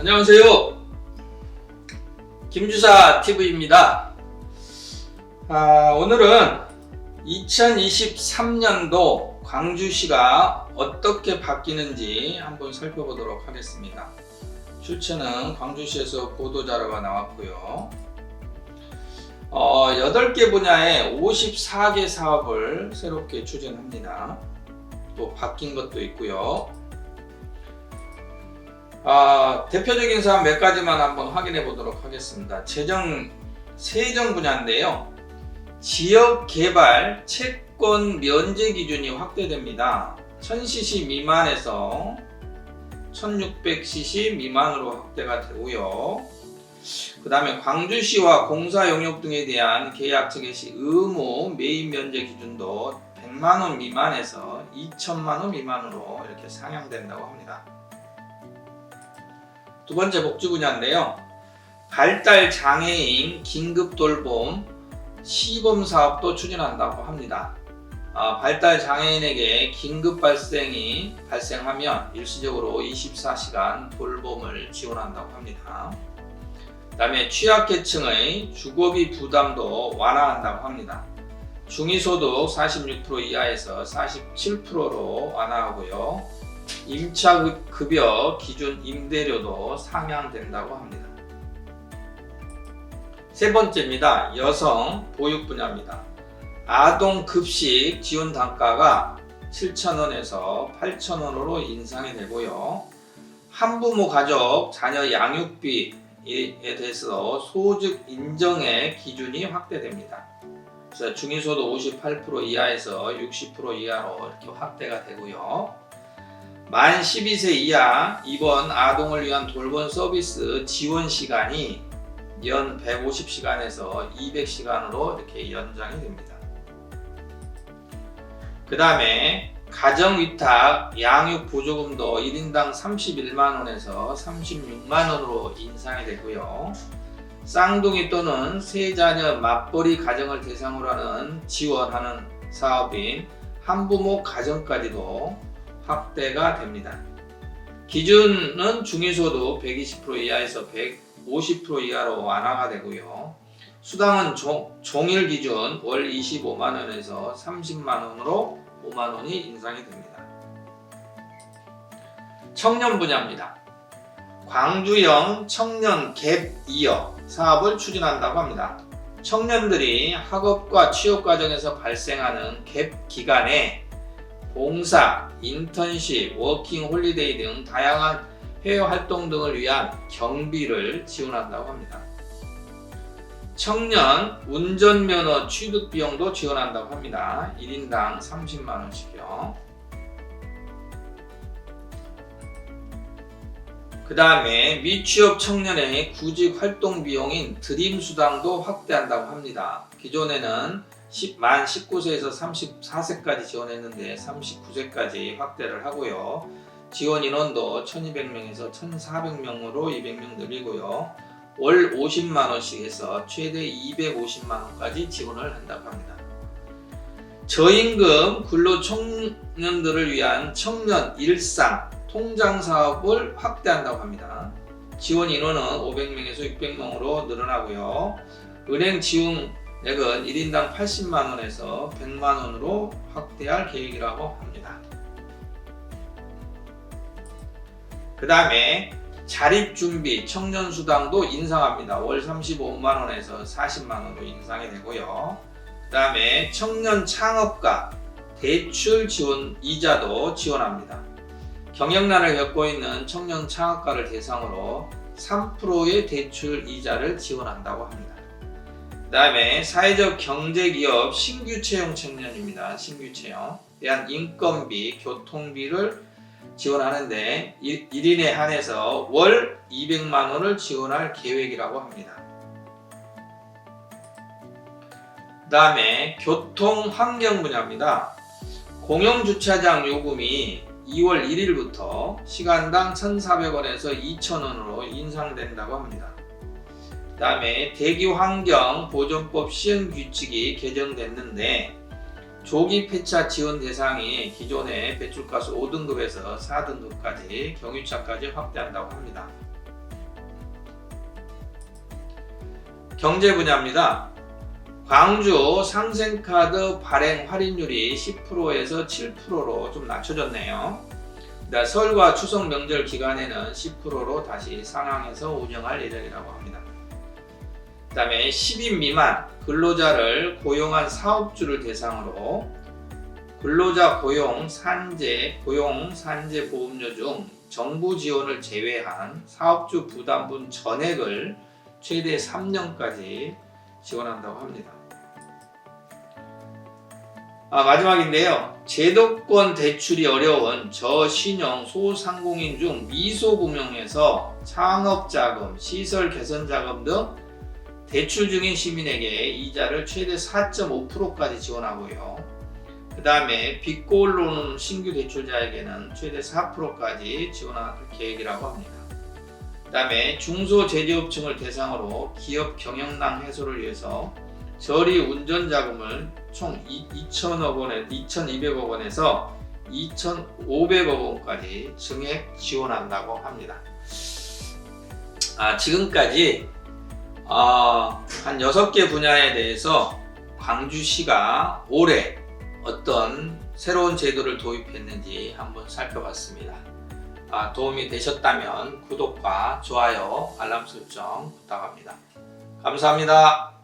안녕하세요. 김주사 TV입니다. 오늘은 2023년도 광주시가 어떻게 바뀌는지 한번 살펴보도록 하겠습니다. 출처는 광주시에서 보도자료가 나왔고요. 8개 분야에 54개 사업을 새롭게 추진합니다. 또 바뀐 것도 있고요. 대표적인 사업 몇 가지만 한번 확인해 보도록 하겠습니다. 세정 분야인데요. 지역개발 채권 면제 기준이 확대됩니다. 1000cc 미만에서 1600cc 미만으로 확대가 되고요. 그 다음에 광주시와 공사 용역 등에 대한 계약 체결 시 의무 매입 면제 기준도 100만원 미만에서 2천만원 미만으로 이렇게 상향된다고 합니다. 두 번째 복지 분야인데요. 발달 장애인 긴급 돌봄 시범 사업도 추진한다고 합니다. 발달 장애인에게 긴급 발생이 발생하면 일시적으로 24시간 돌봄을 지원한다고 합니다. 그 다음에 취약계층의 주거비 부담도 완화한다고 합니다. 중위소득 46% 이하에서 47%로 완화하고요. 임차급여 기준 임대료도 상향된다고 합니다. 세 번째입니다. 여성 보육 분야입니다. 아동 급식 지원 단가가 7,000원에서 8,000원으로 인상이 되고요. 한부모 가족 자녀 양육비에 대해서 소득 인정의 기준이 확대됩니다. 그래서 중위소득 58% 이하에서 60% 이하로 이렇게 확대가 되고요. 만 12세 이하 입원 아동을 위한 돌봄 서비스 지원 시간이 연 150시간에서 200시간으로 이렇게 연장이 됩니다. 그 다음에 가정위탁 양육 보조금도 1인당 31만원에서 36만원으로 인상이 되고요. 쌍둥이 또는 세자녀 맞벌이 가정을 대상으로 하는 지원하는 사업인 한부모 가정까지도 확대가 됩니다. 기준은 중위소득 120% 이하에서 150% 이하로 완화가 되고요. 수당은 종일 기준 월 25만원에서 30만원으로 5만원이 인상이 됩니다. 청년 분야입니다. 광주형 청년 갭 이어 사업을 추진한다고 합니다. 청년들이 학업과 취업 과정에서 발생하는 갭 기간에 봉사, 인턴십, 워킹 홀리데이 등 다양한 해외 활동 등을 위한 경비를 지원한다고 합니다. 청년 운전면허 취득 비용도 지원한다고 합니다. 1인당 30만원씩이요. 그 다음에 미취업 청년의 구직 활동 비용인 드림 수당도 확대한다고 합니다. 기존에는 만 19세에서 34세까지 지원했는데 39세까지 확대를 하고요. 지원 인원도 1200명에서 1400명으로 200명 늘리고요. 월 50만원씩 해서 최대 250만원까지 지원을 한다고 합니다. 저임금 근로 청년들을 위한 청년 일상 통장 사업을 확대한다고 합니다. 지원 인원은 500명에서 600명으로 늘어나고요. 은행 지원 액은 1인당 80만원에서 100만원으로 확대할 계획이라고 합니다. 그 다음에 자립준비 청년수당도 인상합니다. 월 35만원에서 40만원으로 인상이 되고요. 그 다음에 청년 창업가 대출 지원 이자도 지원합니다. 경영난을 겪고 있는 청년 창업가를 대상으로 3%의 대출 이자를 지원한다고 합니다. 그 다음에 사회적 경제기업 신규 채용 청년입니다. 신규 채용 대한 인건비, 교통비를 지원하는데 1인에 한해서 월 200만원을 지원할 계획이라고 합니다. 그 다음에 교통환경 분야입니다. 공영주차장 요금이 2월 1일부터 시간당 1,400원에서 2,000원으로 인상된다고 합니다. 그 다음에 대기환경보존법 시행규칙이 개정됐는데 조기 폐차 지원 대상이 기존의 배출가스 5등급에서 4등급까지 경유차까지 확대한다고 합니다. 경제 분야입니다. 광주 상생카드 발행 할인율이 10%에서 7%로 좀 낮춰졌네요. 설과 추석 명절 기간에는 10%로 다시 상향해서 운영할 예정이라고 합니다. 그 다음에 10인 미만 근로자를 고용한 사업주를 대상으로 근로자 고용 산재 보험료 중 정부 지원을 제외한 사업주 부담분 전액을 최대 3년까지 지원한다고 합니다. 마지막인데요. 제도권 대출이 어려운 저신용 소상공인 중 미소금융에서 창업자금, 시설개선자금 등 대출 중인 시민에게 이자를 최대 4.5%까지 지원하고요. 그 다음에 빅골로는 신규 대출자에게는 최대 4%까지 지원할 계획이라고 합니다. 그 다음에 중소제조업층을 대상으로 기업 경영난 해소를 위해서 저리 운전자금을 총 2,200억 원에서 2,500억 원까지 증액 지원한다고 합니다. 지금까지 한 6개 분야에 대해서 광주시가 올해 어떤 새로운 제도를 도입했는지 한번 살펴봤습니다. 도움이 되셨다면 구독과 좋아요, 알람 설정 부탁합니다. 감사합니다.